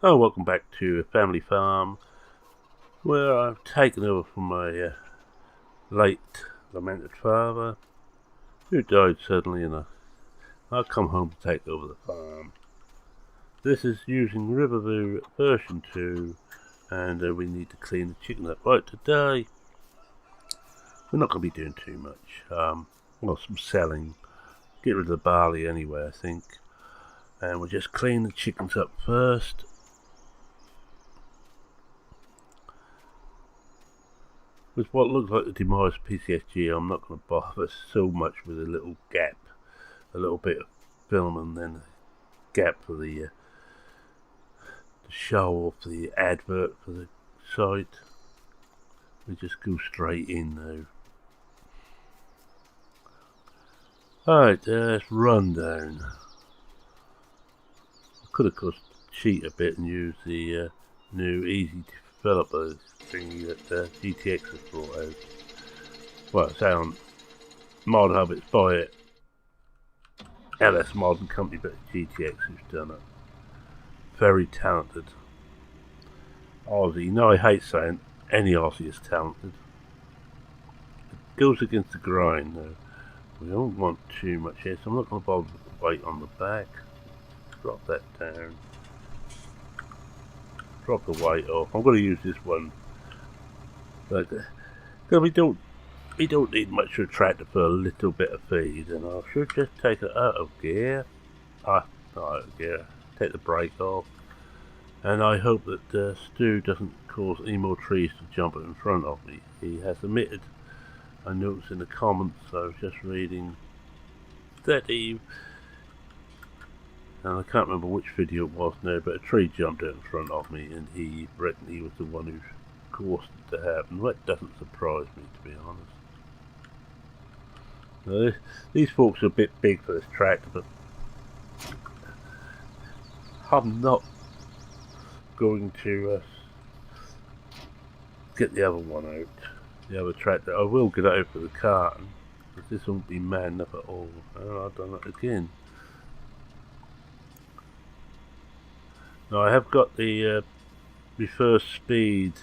Oh, welcome back to a family farm, where I've taken over from my late lamented father, who died suddenly, and I've come home to take over the farm. This is using Riverview version 2, and we need to clean the chicken up. Right, today we're not going to be doing too much. Well, some selling. Get rid of the barley anyway, I think. And we'll just clean the chickens up first. With what looks like the demise of PCSG, I'm not going to bother so much with a little gap, a little bit of film and then a gap for the to show off the advert for the site. We just go straight in now. Alright, let's run down. I could of course cheat a bit and use the new easy developer thingy that GTX has brought out. Well, it's on ModHub, it's by LS Mod and Company, but GTX who's done it. Very talented Aussie. You know, I hate saying any Aussie is talented. It goes against the grind though. We don't want too much here, so I'm not going to bother with the weight on the back. Drop that down. Drop the weight off. I'm going to use this one. But we don't need much of a tractor for a little bit of feed, and I should just take it out of gear. Not out of gear. Take the brake off, and I hope that Stu doesn't cause any more trees to jump in front of me. He has admitted. I noticed in the comments I was just reading that he, and I can't remember which video it was now, but a tree jumped out in front of me, and he reckoned he was the one who caused it to happen. That doesn't surprise me, to be honest. Now, these folks are a bit big for this tractor, but I'm not going to get the other one out. The other tractor. I will get it out for the carton, but this won't be man enough at all. Oh, I've done it again. Now I have got the reverse speed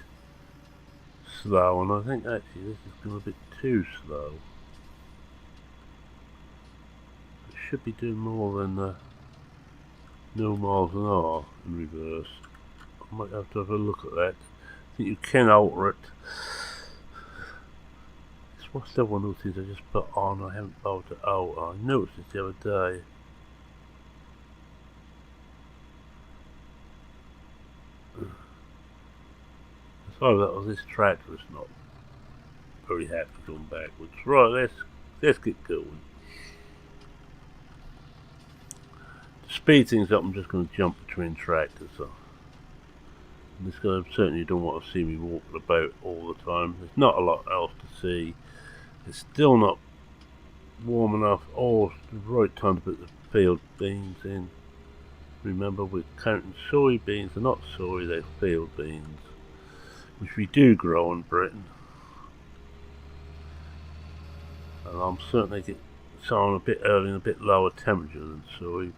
slow, and I think actually this is going a bit too slow. It should be doing more than no miles an hour in reverse. I might have to have a look at that. I think you can alter it. What's the one of those things I just put on? I haven't bothered to alter. I noticed this the other day. Sorry that this tractor is not very happy going backwards. Right, let's get going. To speed things up, I'm just going to jump between tractors. So this guy certainly don't want to see me walking about all the time. There's not a lot else to see. It's still not warm enough or the right time to put the field beans in. Remember, we're counting soybeans. They're not soy, they're field beans, which we do grow in Britain. And I'm certainly getting some a bit early and a bit lower temperature than soy,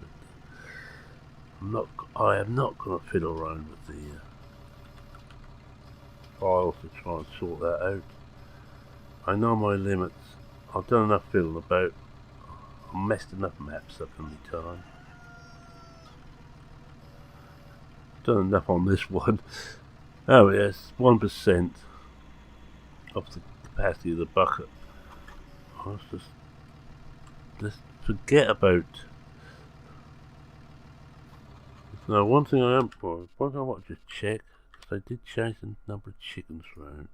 but I am not going to fiddle around with the files to try and sort that out. I know my limits. I've done enough fiddling about. I've messed enough maps up in my time. Done enough on this one. Oh yes, 1% of the capacity of the bucket. Let's forget about. Now, one thing I want to just check, because I did change the number of chickens around.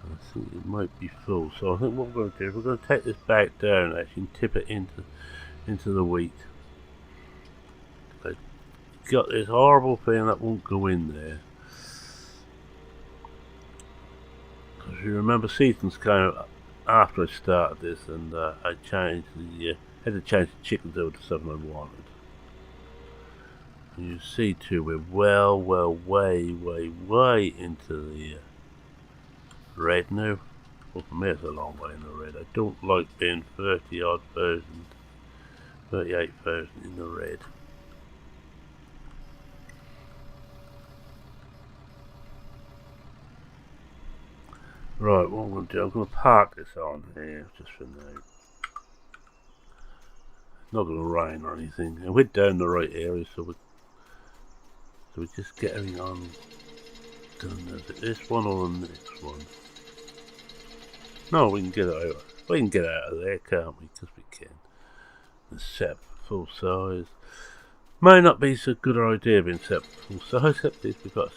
I think it might be full, so I think what we're going to do is we're going to take this back down actually and tip it into the wheat. I've got this horrible thing that won't go in there. Because you remember seasons came out after I started this, and I changed had to change the chickens over to something I wanted. And you see too, we're way into the red now. Well, for me it's a long way in the red. I don't like being 38,000 in the red. Right, what I'm going to do, I'm going to park this on here just for now. It's not going to rain or anything, and we're down the right area, so we're just getting on. Done. Is it this one or the next one? No, we can get it out. We can get out of there, can't we? Because we can. And set full size. May not be so good an idea being set full size, except we've got.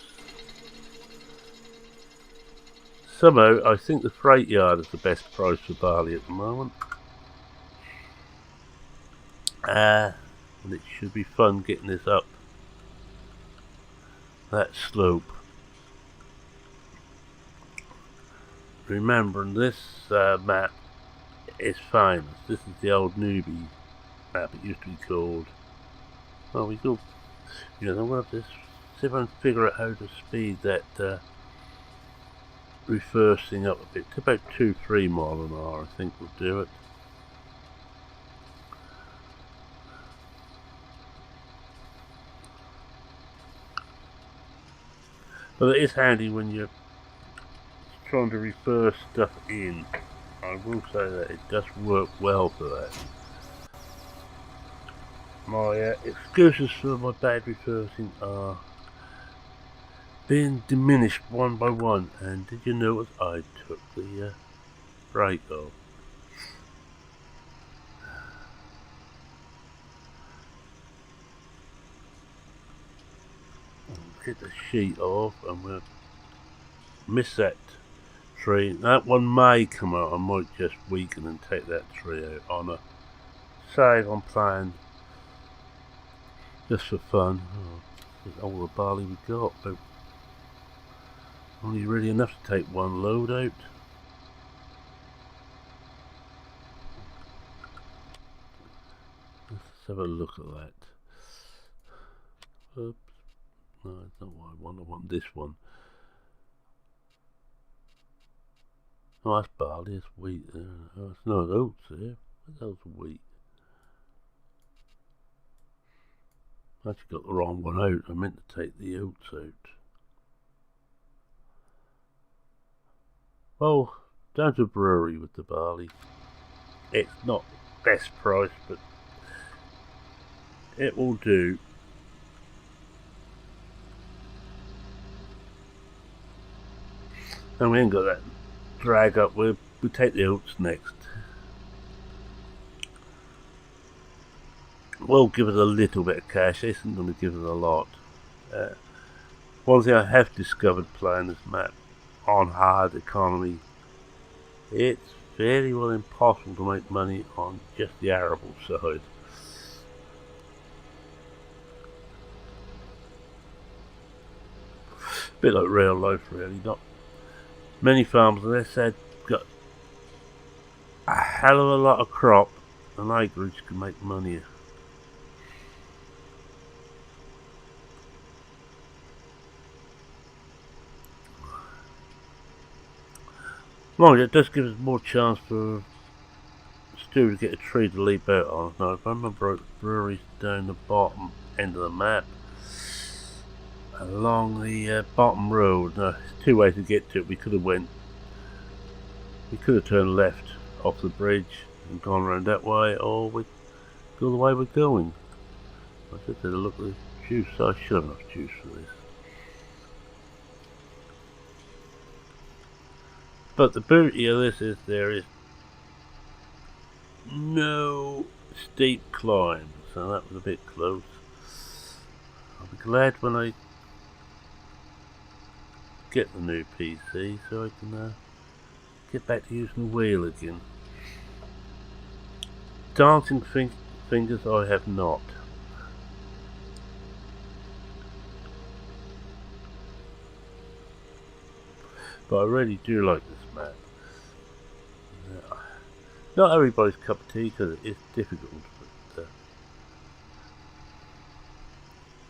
Somehow, I think the freight yard is the best price for barley at the moment. And it should be fun getting this up that slope. Remembering this map is famous. This is the old newbie map, it used to be called. Well, we go. I'm going to have to see if I can figure out how to speed that reversing up a bit to about 2-3 miles an hour. I think we'll do it. But it is handy when you're trying to reverse stuff in. I will say that it does work well for that. My excuses for my bad reversing are being diminished one by one. And did you notice I took the brake off? Get the sheet off, and we'll miss that tree. That one may come out. I might just weaken and take that tree out on a save on plan. Just for fun. Oh, all the barley we got, but only really enough to take one load out. Let's have a look at that. Oops. No, that's not what I want. I want this one. Oh, that's barley. It's wheat. Oh, it's not oats there. What else is wheat? I actually got the wrong one out. I meant to take the oats out. Well, down to brewery with the barley. It's not best price, but it will do. And we ain't got that drag up. We take the oats next. We'll give it a little bit of cash. This isn't going to give it a lot. One thing I have discovered playing this map on hard economy, it's very well impossible to make money on just the arable side. A bit like real life, really. Not many farmers, as I said, got a hell of a lot of crop and acreage can make money. Well, it does give us more chance for Stu to get a tree to leap out on. Now, if I remember right, the brewery's down the bottom end of the map, along the bottom road. Now, there's two ways to get to it. We could have turned left off the bridge and gone around that way, or we go the way we're going. I just had a look at the juice. I should have enough juice for this. But the beauty of this is there is no steep climb, so that was a bit close. I'll be glad when I get the new PC so I can get back to using the wheel again. Dancing fingers I have not. But I really do like this map. Not everybody's cup of tea because it is difficult, but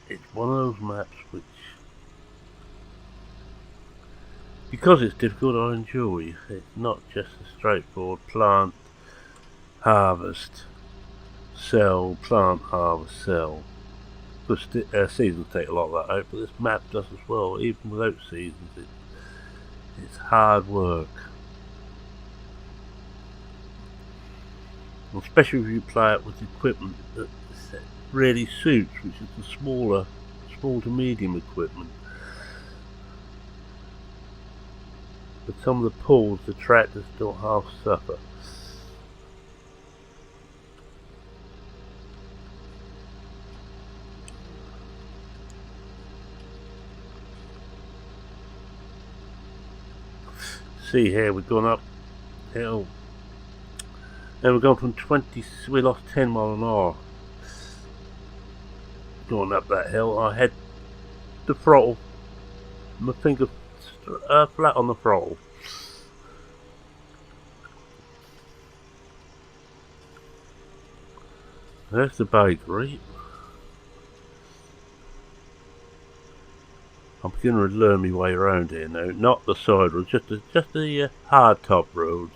it's one of those maps which, because it's difficult, I enjoy. It's not just a straightforward plant, harvest, sell, plant, harvest, sell. Because seasons take a lot of that out, but this map does as well. Even without seasons, It's hard work. Especially if you play it with equipment that really suits, which is the small to medium equipment. But some of the pulls, the tractors still half suffer. See here, we've gone up hill. And we've gone from 20, we lost 10 miles an hour. Going up that hill, I had the throttle, my finger flat on the throttle. There's the bakery. I'm beginning to learn my way around here now. Not the side roads, just the hard top roads.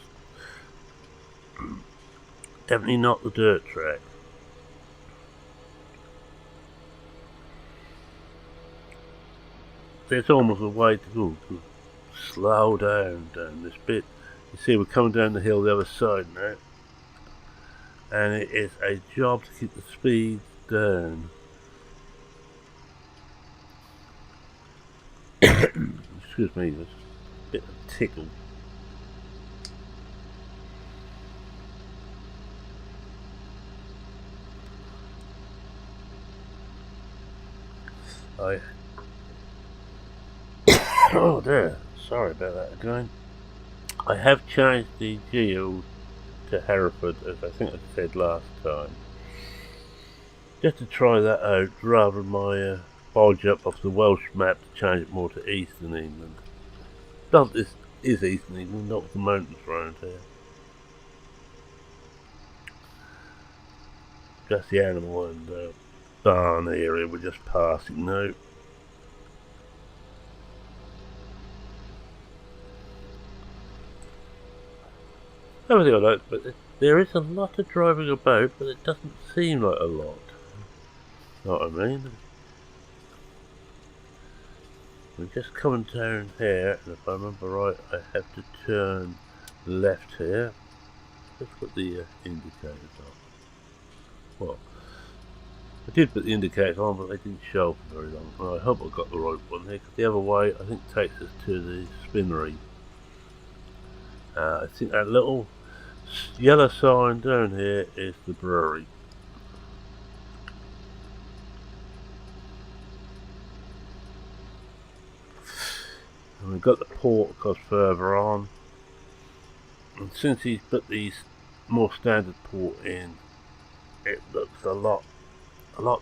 Definitely not the dirt track. There's almost a way to go. Slow down this bit. You see, we're coming down the hill the other side now, and it is a job to keep the speed down. Excuse me, there's a bit of tickle. Oh dear, sorry about that again. I have changed the geo to Hereford, as I think I said last time. Just to try that out, rather than my bulge up off the Welsh map to change it more to Eastern England. This is Eastern England, not the mountains around here. Just the animal and barn area we're just passing now. Everything I like, but there is a lot of driving about, but it doesn't seem like a lot. Know what I mean? We're just coming down here, and if I remember right, I have to turn left here. Let's put the indicators on. Well, I did put the indicators on, but they didn't show for very long. Well, I hope I got the right one here, because the other way I think takes us to the spinnery. I think that little yellow sign down here is the brewery. And we've got the port of course further on. And since he's put these more standard port in, it looks a lot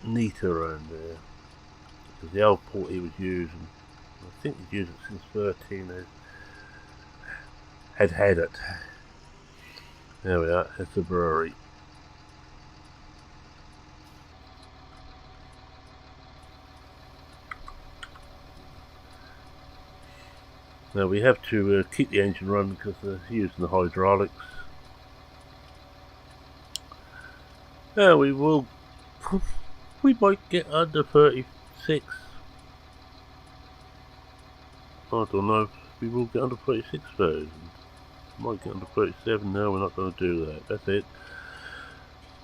neater around there. Because the old port he was using, I think he's used it since 13. Had it. There we are, it's the brewery. Now we have to keep the engine running because they're using the hydraulics. Now we might get under 36. I don't know if we will get under 36,000. Might get under 37. No, we're not going to do that. That's it.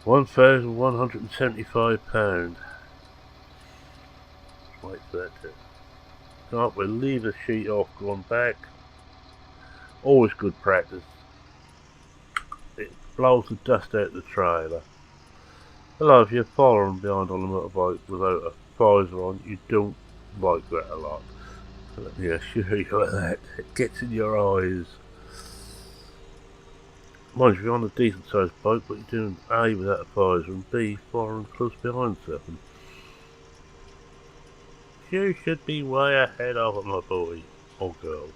£1,175. Wait for that to. Right, we'll leave the sheet off, going back. Always good practice. It blows the dust out of the trailer. Hello, if you're following behind on a motorbike without a visor on, you don't like that a lot. Let me assure you of that. It gets in your eyes. Mind you, if you're on a decent sized bike, but you're doing A without a visor and B following close behind something. You should be way ahead of it, my boy or girl.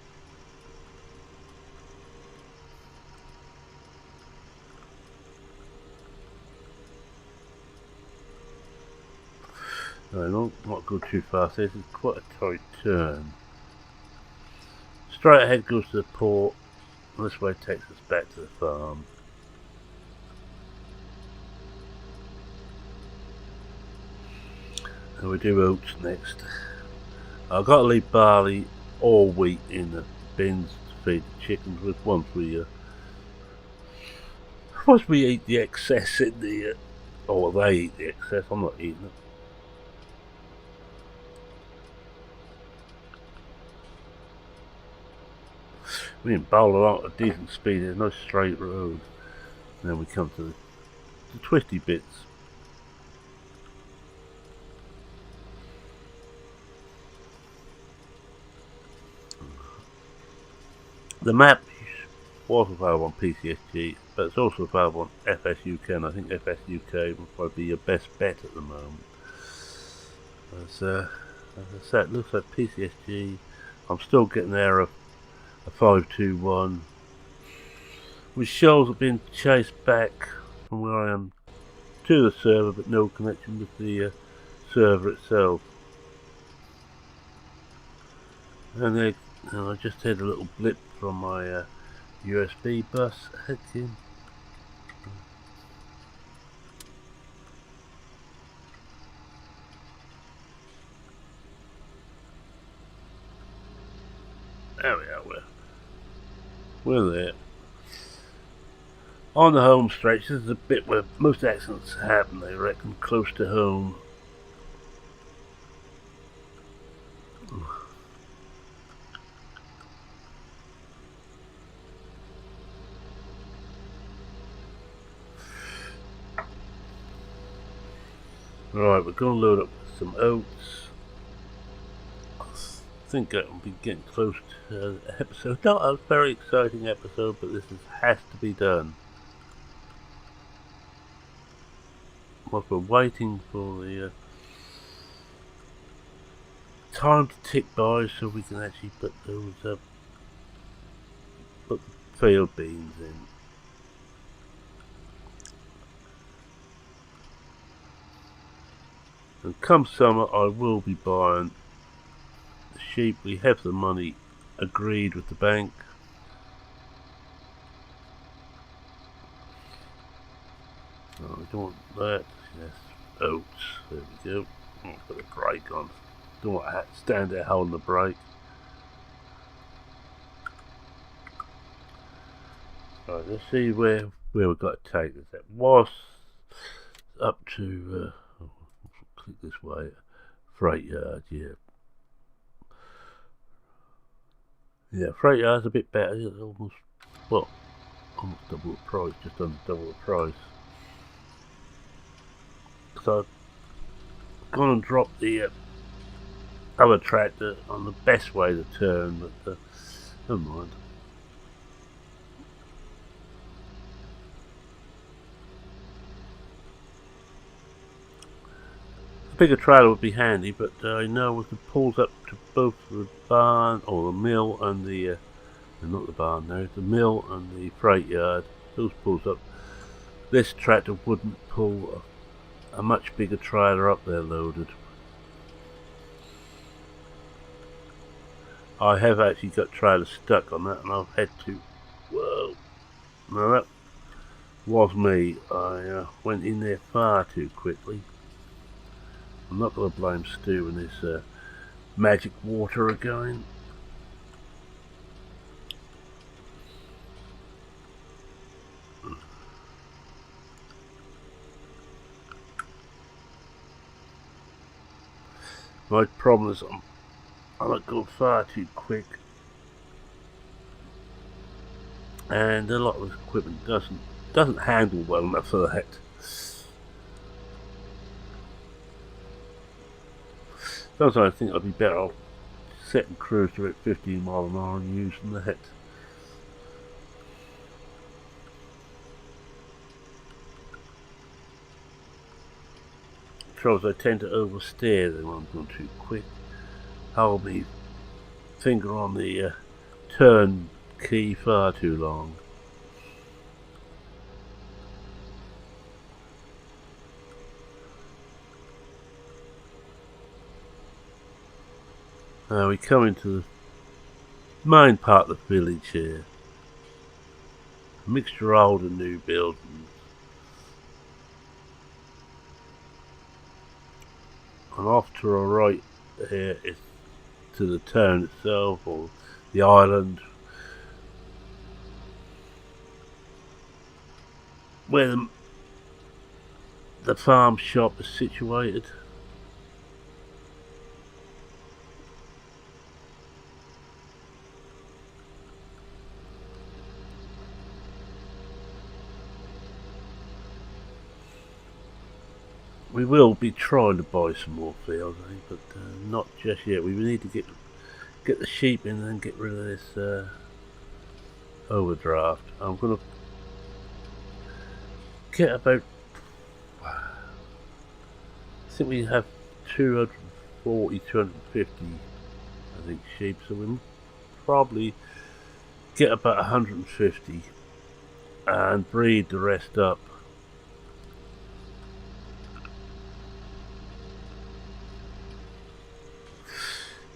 No, not go too fast. This is quite a tight turn. Straight ahead goes to the port. And this way takes us back to the farm. And we do oats next. I've got to leave barley or wheat in the bins to feed the chickens with once we eat the excess in the or they eat the excess. I'm not eating it. We can bowl along at a decent speed. There's no straight road. And then we come to the twisty bits. The map was available on PCSG, but it's also available on FSUK, and I think FSUK will probably be your best bet at the moment. As I said, it looks like PCSG. I'm still getting there a 521, which shows I've been chased back from where I am to the server, but no connection with the server itself. And I just had a little blip from my USB bus hacking. There we are, we're there. On the home stretch, this is a bit where most accidents happen, they reckon, close to home. Right, we're going to load up some oats. I think that will be getting close to the episode. Not a very exciting episode, but this has to be done. Whilst we're waiting for the time to tick by so we can actually put those put the field beans in. And come summer I will be buying the sheep. We have the money agreed with the bank. Oh, I don't want that. Yes, oats. There we go. Oh, put the brake on. Don't want to stand there holding the brake. Right, let's see where we've got to take this. It was up to click this way. Freight yard, yeah. Yeah, freight yard's a bit better. It's almost almost double the price, just under double the price. So I've gone and dropped the other tractor on the best way to turn, but never mind. A bigger trailer would be handy, but I know if it pulls up to both the barn or the mill and the not the barn there, the mill and the freight yard, those pulls up. This tractor wouldn't pull a much bigger trailer up there loaded. I have actually got trailers stuck on that, and I've had to. Whoa! Now that was me. I went in there far too quickly. I'm not going to blame Stu and his magic water again. My problem is I'm not going far too quick, and a lot of this equipment doesn't handle well enough for that. Sometimes I think I'd be better off setting cruiser at 15 miles an hour and using that. Trouble is I tend to oversteer them when I'm going too quick. Hold my finger on the turn key far too long. Now we come into the main part of the village here. A mixture of old and new buildings. And off to our right here is to the town itself, or the island where the farm shop is situated. We will be trying to buy some more fields, I think, but not just yet. We need to get the sheep in and get rid of this overdraft. I'm going to get about, I think we have 240, 250, I think, sheep, so we'll probably get about 150 and breed the rest up.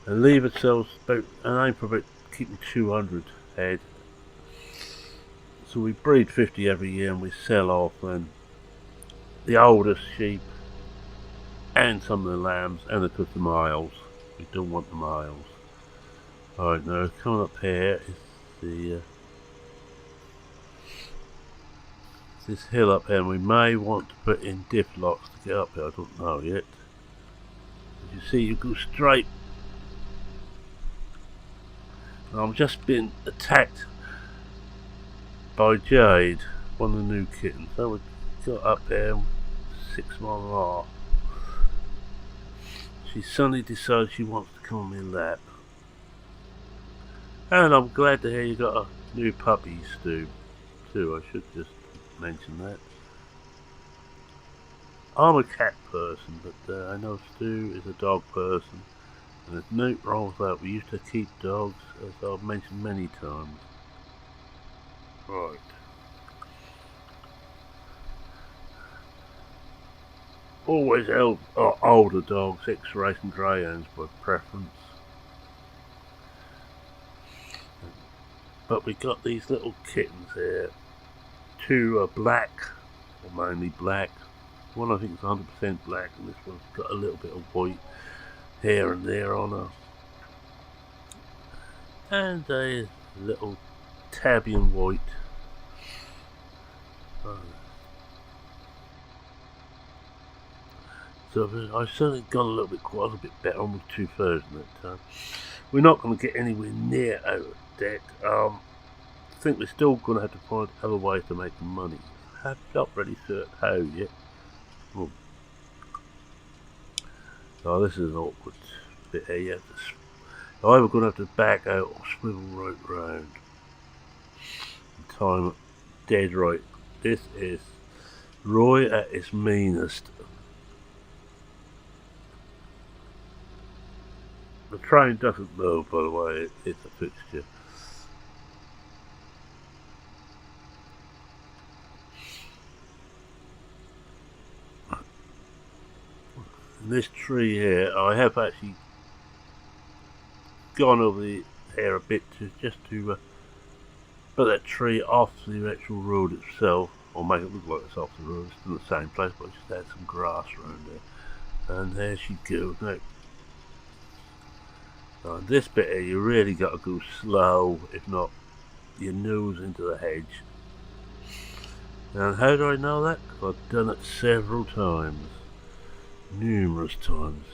And leave ourselves about, and aim for about keeping 200 head. So we breed 50 every year and we sell off then the oldest sheep and some of the lambs and of course the males. We don't want the males. Alright, now coming up here is the this hill up here, and we may want to put in diff locks to get up here. I don't know yet. As you see, you go straight. I'm just been attacked by Jade, one of the new kittens. So we got up there 6 miles off. She suddenly decides she wants to come on my lap. And I'm glad to hear you got a new puppy, Stu, too. I should just mention that. I'm a cat person, but I know Stu is a dog person. And there's no wrong with that. We used to keep dogs, as I've mentioned many times. Right. Always held older dogs, X-rays and greyhounds by preference. But we got these little kittens here. 2 are black, or mainly black. One I think is 100% black, and this one's got a little bit of white here and there on her. And a little tabby and white. So I've certainly gone a little bit quite a bit better, almost 2,000 that time. We're not going to get anywhere near out of debt. I think we're still going to have to find other ways to make money. I'm not really certain how yet. Oh. Oh, this is an awkward bit here. You have to, either going to have to back out or swivel right round. Time dead right. This is Roy at its meanest. The train doesn't move, by the way. It's a fixture. This tree here, I have actually gone over the air a bit just to put that tree off the actual road itself, or make it look like it's off the road. It's in the same place, but I just had some grass around there. And there she goes. Now, on this bit here, you really got to go slow, if not your nose into the hedge. And how do I know that? Because I've done it several times. Numerous times.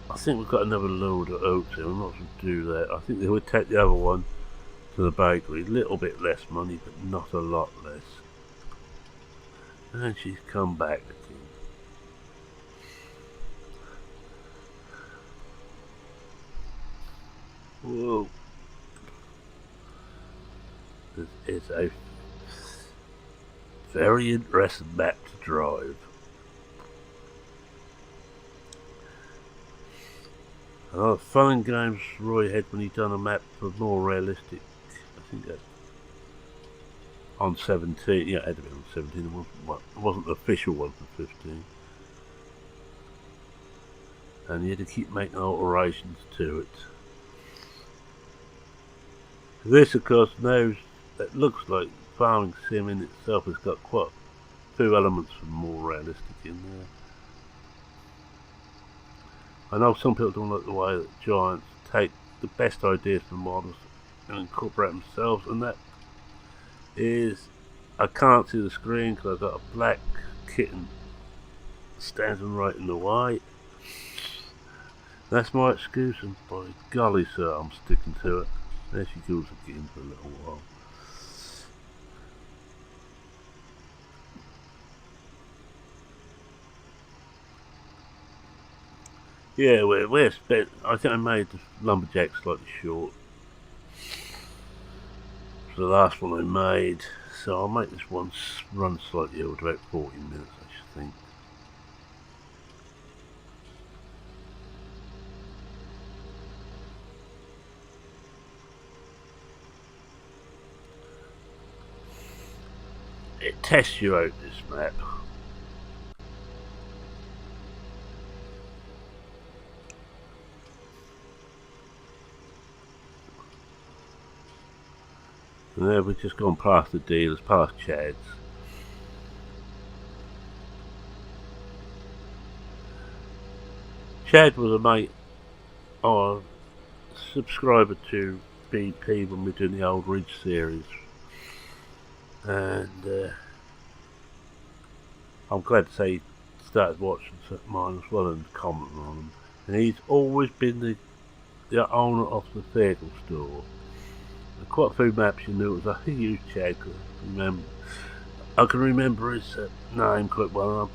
I think we've got another load of oats here. I'm not going to do that. I think they would take the other one to the bakery. A little bit less money, but not a lot less. And she's come back again. Whoa. This is a very interesting map to drive. Fun and games Roy had when he done a map for more realistic. I think that on 17. Yeah, it had to be on 17. It wasn't the official one for 15. And you had to keep making alterations to it. This, of course, now it looks like farming sim in itself has got quite a few elements from more realistic in there. I know some people don't like the way that giants take the best ideas from models and incorporate themselves, and that is, I can't see the screen because I've got a black kitten standing right in the way. That's my excuse, and by golly sir, I'm sticking to it. There she goes again for a little while. Yeah, we're spent. I think I made the lumberjack slightly short. It's the last one I made, so I'll make this one run slightly over, about 40 minutes, I should think. It tests you out, this map. And there we've just gone past the dealers, past Chad's. Chad was a mate, or a subscriber to BP when we were doing the old Ridge series. And I'm glad to say he started watching mine as well and commenting on them. And he's always been the owner of the vehicle store. And quite a few maps you knew it was a huge Chad. I can remember his name quite well.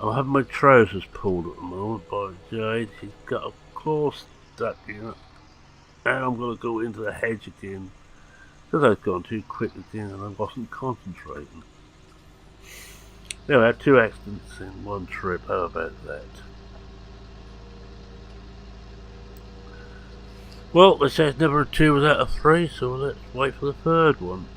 I'm having my trousers pulled at the moment by Jade. She's got a claw stuck in it. And I'm going to go into the hedge again. Because I've gone too quick again and I wasn't concentrating. Yeah, I had 2 accidents in one trip. How about that? Well, it says never a 2 without a 3, so let's wait for the 3rd one.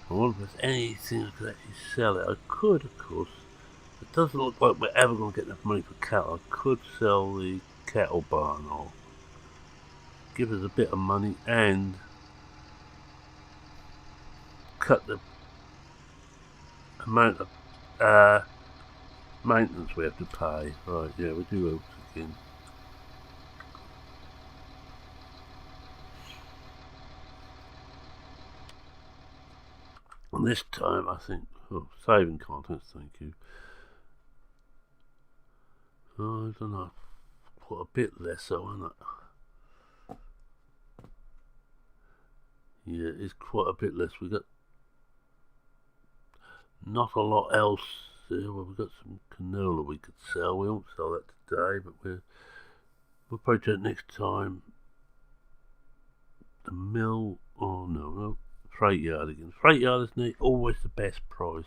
I wonder if there's anything I could actually sell it. I could, of course. It doesn't look like we're ever going to get enough money for cattle. I could sell the cattle barn off. Give us a bit of money and cut the amount of maintenance we have to pay. Right, yeah, we do oats again. And this time I think, saving contents, thank you. I don't know, quite a bit less so, isn't it? Yeah, it's quite a bit less. We got not a lot else there. Well, we've got some canola we could sell. We won't sell that today, but we'll probably do it next time. The mill, oh no, freight yard again. Freight yard is always the best price.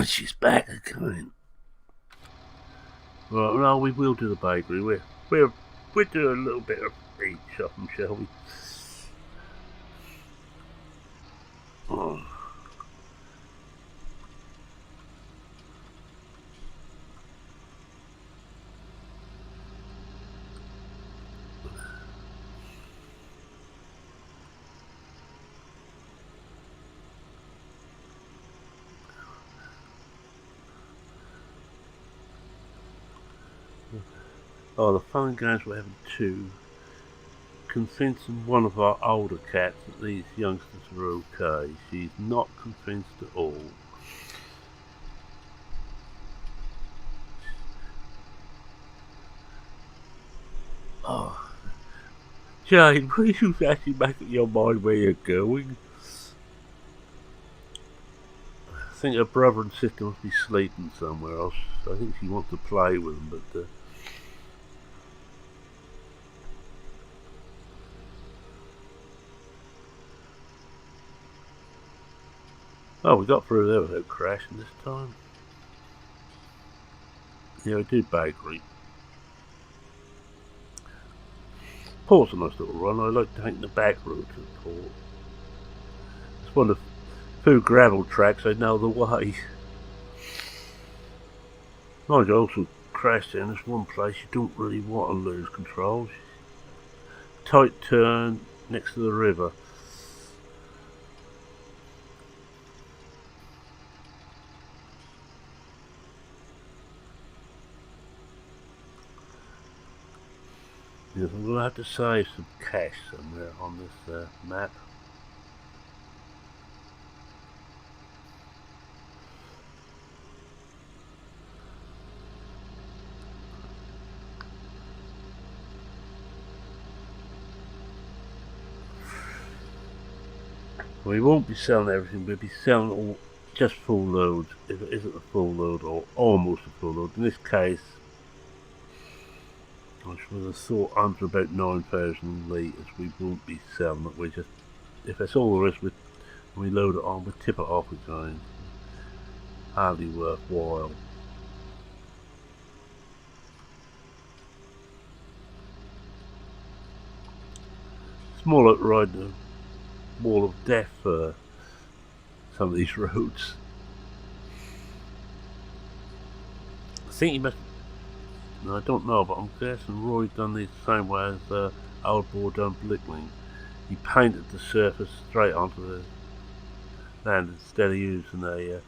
She's back again. Right, no, we will do the bakery. We'll do a little bit of each of them, shall we? Oh. Oh, the fun and games we're having too. Convincing one of our older cats that these youngsters are okay. She's not convinced at all. Oh, Jane, will you actually make up your mind where you're going? I think her brother and sister must be sleeping somewhere else. I think she wants to play with them, but oh, we got through there without crashing this time. Yeah, we did bakery. Port's a nice little run. I like taking the back route to the port. It's one of the few gravel tracks I know the way. Mind you, I also crash there, and there's one place you don't really want to lose control. Tight turn next to the river. Yes, I'm going to have to save some cash somewhere on this map. We won't be selling everything, we'll be selling all just full loads, if it isn't a full load or almost a full load. In this case, I should have thought under about 9,000 litres we won't be selling it. We just, if that's all there is, we load it on, we tip it off again. Hardly worthwhile. It's more like riding a wall of death for some of these roads. I think he must. I don't know, but I'm guessing Roy done this the same way as Old Boy done Blickling. He painted the surface straight onto the land instead of using an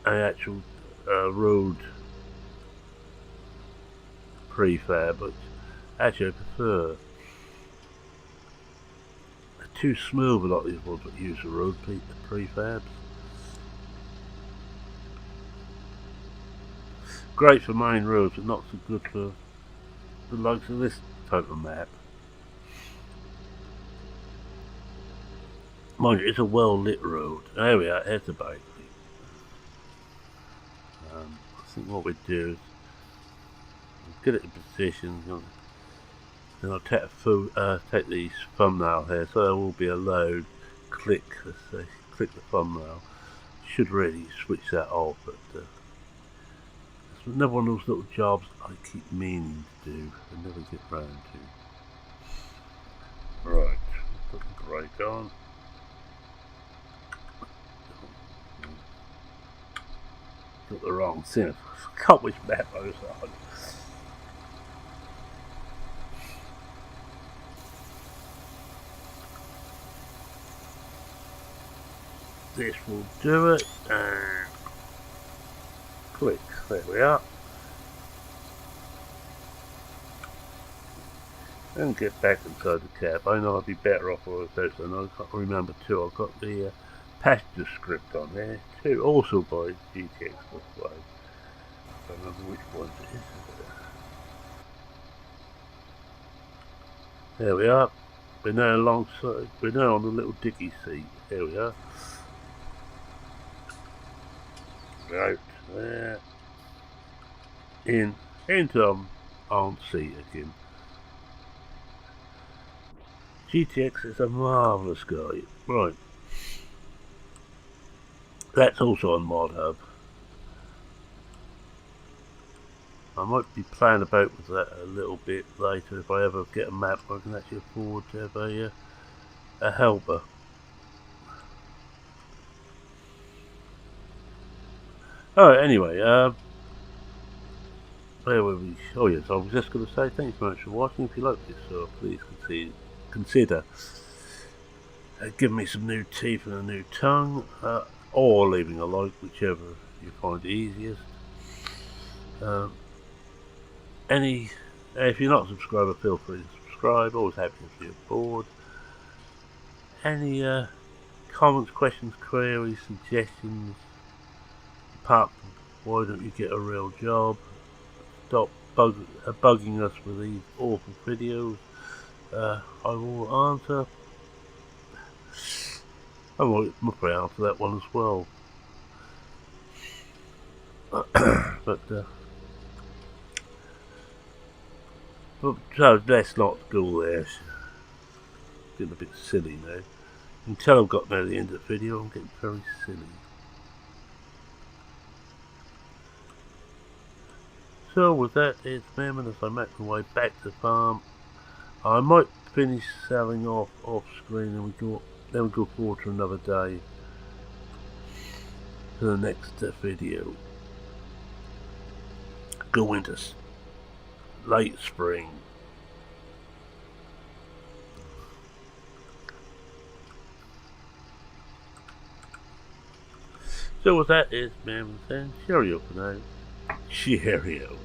actual road prefab, but actually I prefer. They're too smooth, a lot of these ones that use the road prefabs. Great for main roads, but not so good for the likes of this type of map. Mind you, it's a well lit road. There we are, here's the bakery. I think what we do is get it in position, then I'll take the thumbnail here, so there will be a load. Click the thumbnail. Should really switch that off, but it's another one of those little jobs I keep meaning to do and never get round to. Right, put the brake on. Got the wrong thing. I can't which map I was on. This will do it, and click. There we are. And get back inside the cab. I know I'd be better off without, so I can't remember too. I've got the passenger script on there too, also by GTX Display. I don't remember which one it is. There we are. We're now alongside. We're now on the little dicky seat. There we are. Right there. Into on seat again. GTX is a marvellous guy. Right. That's also on ModHub. I might be playing about with that a little bit later if I ever get a map where I can actually afford to have a helper. Alright, anyway, where were we? Oh yes, I was just going to say thanks very much for watching. If you like this, please consider giving me some new teeth and a new tongue, or leaving a like, whichever you find easiest. If you're not a subscriber, feel free to subscribe. Always happy if you're bored. Any comments, questions, queries, suggestions? Apart from why don't you get a real job? Stop bugging us with these awful videos. I will answer. I might answer that one as well. But so let's not go there. Getting a bit silly now. You can tell I've got near the end of the video. I'm getting very silly. So with that, it's Mammon as I make my way back to the farm. I might finish selling off screen and then we go forward to another day to the next video. go into late spring. So with that, it's been saying cheerio for now. Cheerio.